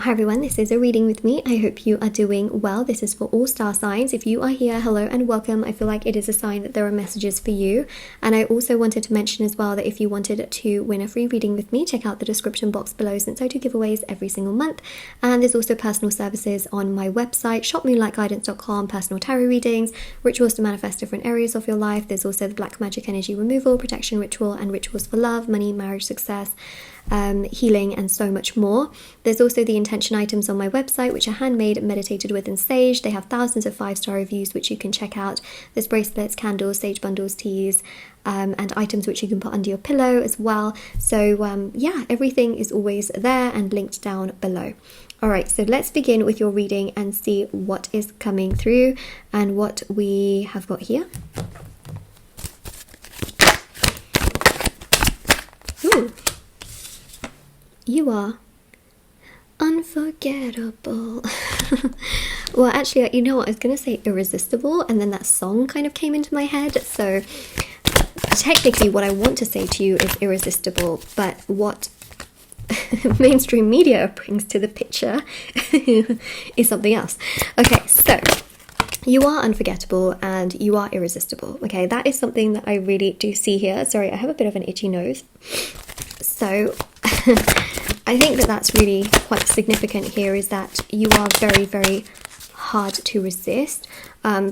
Hi everyone, this is a reading with me. I hope you are doing well. This is for all star signs. If you are here, hello and welcome. I feel like it is a sign that there are messages for you. And I also wanted to mention as well that if you wanted to win a free reading with me, check out the description box below since I do giveaways every single month. And there's also personal services on my website, shopmoonlightguidance.com, personal tarot readings, rituals to manifest different areas of your life. There's also the black magic energy removal, protection ritual, and rituals for love, money, marriage, success, healing, and so much more. There's also the intention items on my website, which are handmade, meditated with, and sage. They have thousands of 5-star reviews, which you can check out. There's bracelets, candles, sage bundles, teas, and items which you can put under your pillow as well. So yeah, everything is always there and linked down below. Alright, so let's begin with your reading and see what is coming through and what we have got here. Ooh. You are unforgettable. Well, actually, you know what? I was going to say irresistible, and then that song kind of came into my head. So technically what I want to say to you is irresistible, but what mainstream media brings to the picture is something else. Okay, so you are unforgettable and you are irresistible. Okay, that is something that I really do see here. Sorry, I have a bit of an itchy nose. So I think that that's really quite significant here, is that you are very, very hard to resist,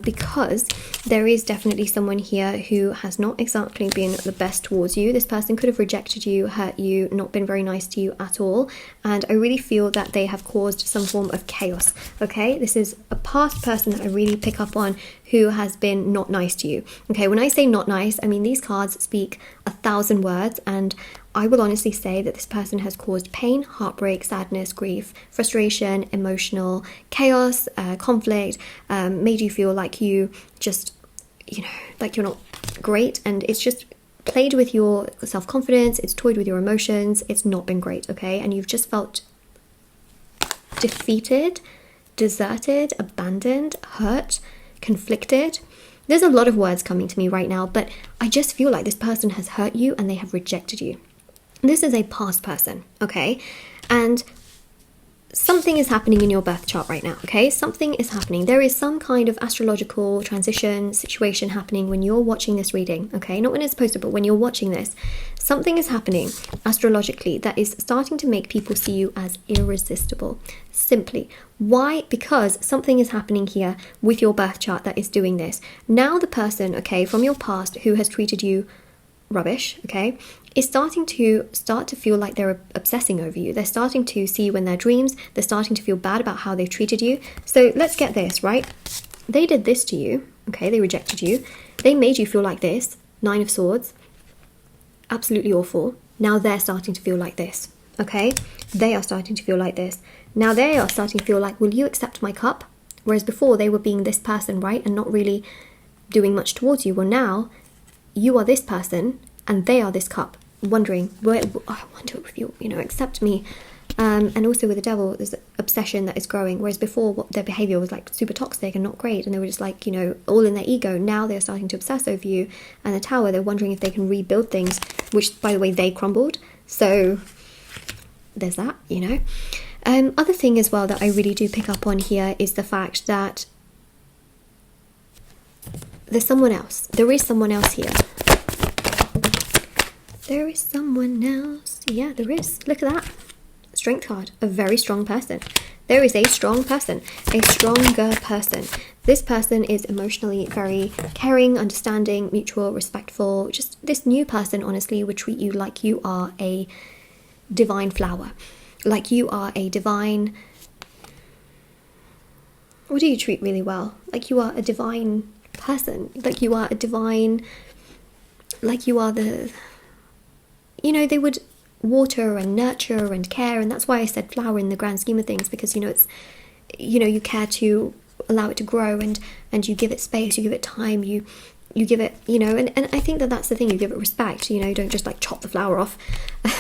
because there is definitely someone here who has not exactly been the best towards you. This person could have rejected you, hurt you, not been very nice to you at all, and I really feel that they have caused some form of chaos. Okay, this is a past person that I really pick up on who has been not nice to you. Okay, when I say not nice, I mean these cards speak 1,000 words, and I will honestly say that this person has caused pain, heartbreak, sadness, grief, frustration, emotional chaos, conflict, made you feel like you just, like you're not great, and it's just played with your self-confidence, it's toyed with your emotions, it's not been great, okay? And you've just felt defeated, deserted, abandoned, hurt, conflicted. There's a lot of words coming to me right now, but I just feel like this person has hurt you and they have rejected you. This is a past person, okay? And something is happening in your birth chart right now, okay? Something is happening. There is some kind of astrological transition situation happening when you're watching this reading, okay? Not when it's posted, but when you're watching this. Something is happening astrologically that is starting to make people see you as irresistible. Simply. Why? Because something is happening here with your birth chart that is doing this. Now the person, okay, from your past who has treated you rubbish, okay, is starting to feel like they're obsessing over you. They're starting to see you in their dreams. They're starting to feel bad about how they've treated you. So let's get this, right? They did this to you, okay? They rejected you. They made you feel like this. 9 of Swords. Absolutely awful. Now they're starting to feel like this, okay? They are starting to feel like this. Now they are starting to feel like, will you accept my cup? Whereas before they were being this person, right? And not really doing much towards you. Well, now you are this person and they are this cup, wondering, I wonder if you accept me. And also with the Devil, there's an obsession that is growing, whereas before their behavior was like super toxic and not great, and they were just like, all in their ego. Now they're starting to obsess over you. And the Tower, they're wondering if they can rebuild things, which, by the way, they crumbled. So there's that, Other thing as well that I really do pick up on here is the fact that there's someone else. There is someone else here. There is someone else. Yeah, there is. Look at that. Strength card. A very strong person. There is a strong person. A stronger person. This person is emotionally very caring, understanding, mutual, respectful. Just this new person, honestly, would treat you like you are a divine flower. Like you are a divine... What do you treat really well? Like you are a divine person. Like you are a divine... Like you are the... they would water and nurture and care, and that's why I said flower in the grand scheme of things, because it's you care to allow it to grow, and you give it space, you give it time, you give it, and I think that that's the thing, you give it respect, you don't just like chop the flower off.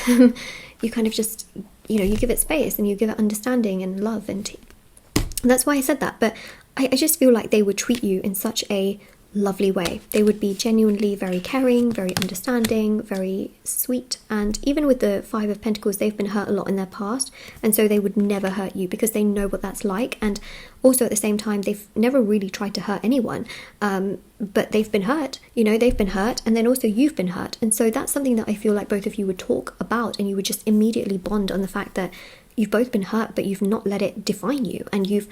You kind of just you give it space and you give it understanding and love, and that's why I said that. But I just feel like they would treat you in such a lovely way. They would be genuinely very caring, very understanding, very sweet. And even with the Five of Pentacles, they've been hurt a lot in their past, and so they would never hurt you because they know what that's like. And also at the same time, they've never really tried to hurt anyone, but they've been hurt, you know, they've been hurt, and then also you've been hurt. And so that's something that I feel like both of you would talk about, and you would just immediately bond on the fact that you've both been hurt, but you've not let it define you, and you've,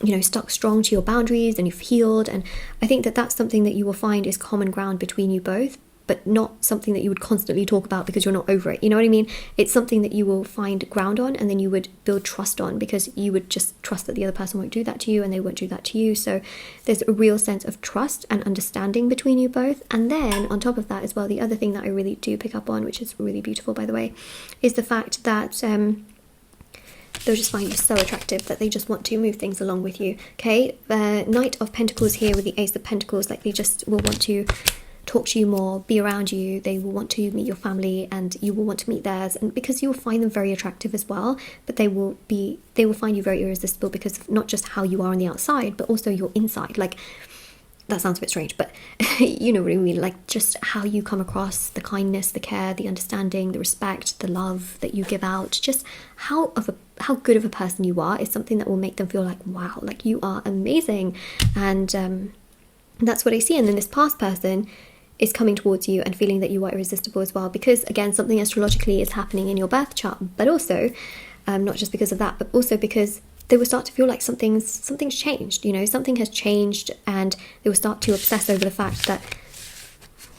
you know, stuck strong to your boundaries, and you've healed. And I think that that's something that you will find is common ground between you both, but not something that you would constantly talk about because you're not over it. You know what I mean? It's something that you will find ground on, and then you would build trust on, because you would just trust that the other person won't do that to you, and they won't do that to you. So there's a real sense of trust and understanding between you both. And then on top of that as well, the other thing that I really do pick up on, which is really beautiful by the way, is the fact that they'll just find you so attractive that they just want to move things along with you. Okay, Knight of Pentacles here with the Ace of Pentacles, like they just will want to talk to you more, be around you. They will want to meet your family, and you will want to meet theirs, and because you will find them very attractive as well. But they will find you very irresistible because of not just how you are on the outside, but also your inside. Like, that sounds a bit strange, but you know what I mean, like just how you come across, the kindness, the care, the understanding, the respect, the love that you give out, just how good of a person you are is something that will make them feel like, wow, like you are amazing. And that's what I see. And then this past person is coming towards you and feeling that you are irresistible as well, because again, something astrologically is happening in your birth chart, but also not just because of that, but also because they will start to feel like something's changed, you know, something has changed, and they will start to obsess over the fact that,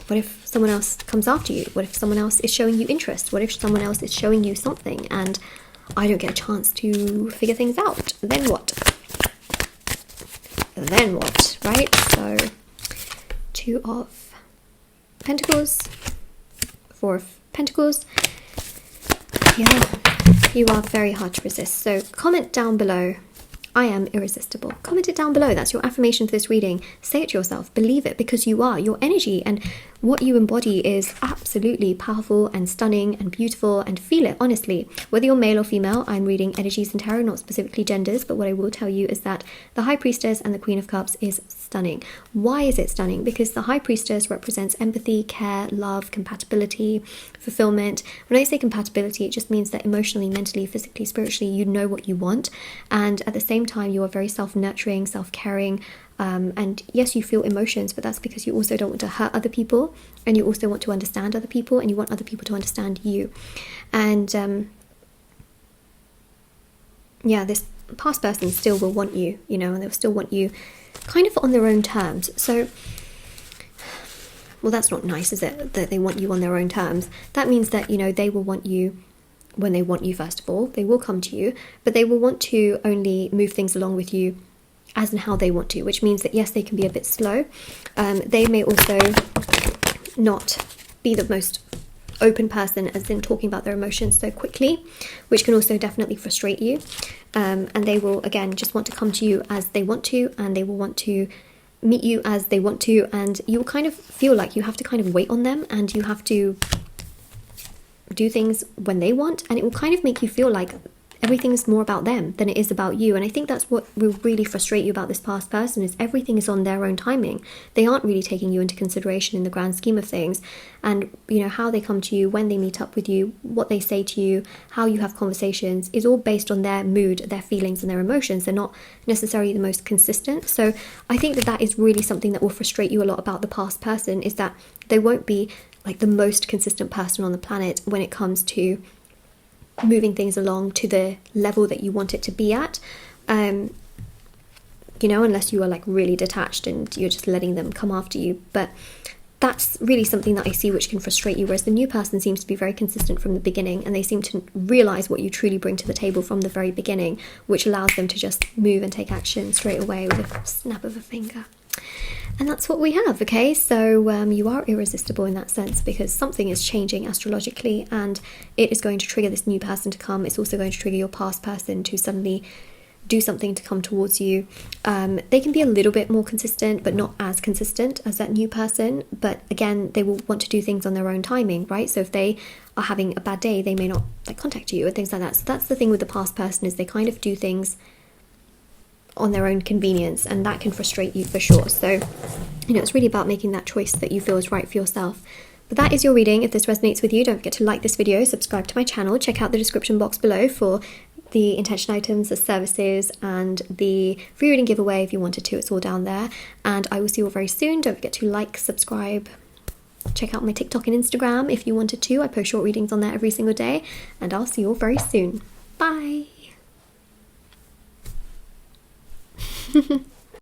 what if someone else comes after you? What if someone else is showing you interest? What if someone else is showing you something and I don't get a chance to figure things out? Then what? Then what, right? So, Two of Pentacles, Four of Pentacles. Yeah, you are very hard to resist. So comment down below, I am irresistible. Comment it down below. That's your affirmation for this reading. Say it to yourself. Believe it, because you are. Your energy and what you embody is absolutely powerful and stunning and beautiful, and feel it, honestly. Whether you're male or female, I'm reading energies and tarot, not specifically genders, but what I will tell you is that the High Priestess and the Queen of Cups is stunning. Why is it stunning? Because the High Priestess represents empathy, care, love, compatibility, fulfillment. When I say compatibility, it just means that emotionally, mentally, physically, spiritually, you know what you want, and at the same time you are very self-nurturing, self-caring, and yes, you feel emotions, but that's because you also don't want to hurt other people, and you also want to understand other people, and you want other people to understand you. And yeah, this past person still will want you, you know, and they'll still want you kind of on their own terms. So, well, that's not nice, is it, that they want you on their own terms? That means that, you know, they will want you when they want you. First of all, they will come to you, but they will want to only move things along with you as and how they want to, which means that yes, they can be a bit slow. They may also not be the most open person, as in talking about their emotions so quickly, which can also definitely frustrate you. And they will, again, just want to come to you as they want to, and they will want to meet you as they want to, and you will kind of feel like you have to kind of wait on them, and you have to do things when they want, and it will kind of make you feel like everything's more about them than it is about you. And I think that's what will really frustrate you about this past person, is everything is on their own timing. They aren't really taking you into consideration in the grand scheme of things. And, you know, how they come to you, when they meet up with you, what they say to you, how you have conversations, is all based on their mood, their feelings and their emotions. They're not necessarily the most consistent. So I think that that is really something that will frustrate you a lot about the past person, is that they won't be like the most consistent person on the planet when it comes to moving things along to the level that you want it to be at, you know, unless you are like really detached and you're just letting them come after you. But that's really something that I see which can frustrate you, whereas the new person seems to be very consistent from the beginning, and they seem to realize what you truly bring to the table from the very beginning, which allows them to just move and take action straight away with a snap of a finger. And that's what we have, okay? So you are irresistible in that sense, because something is changing astrologically, and it is going to trigger this new person to come. It's also going to trigger your past person to suddenly do something to come towards you. They can be a little bit more consistent, but not as consistent as that new person. But again, they will want to do things on their own timing, right? So if they are having a bad day, they may not like contact you and things like that. So that's the thing with the past person, is they kind of do things on their own convenience, and that can frustrate you for sure. So, you know, it's really about making that choice that you feel is right for yourself. But that is your reading. If this resonates with you, don't forget to like this video, subscribe to my channel, check out the description box below for the intention items, the services, and the free reading giveaway if you wanted to. It's all down there. And I will see you all very soon. Don't forget to like, subscribe, check out my TikTok and Instagram if you wanted to. I post short readings on there every single day. And I'll see you all very soon. Bye.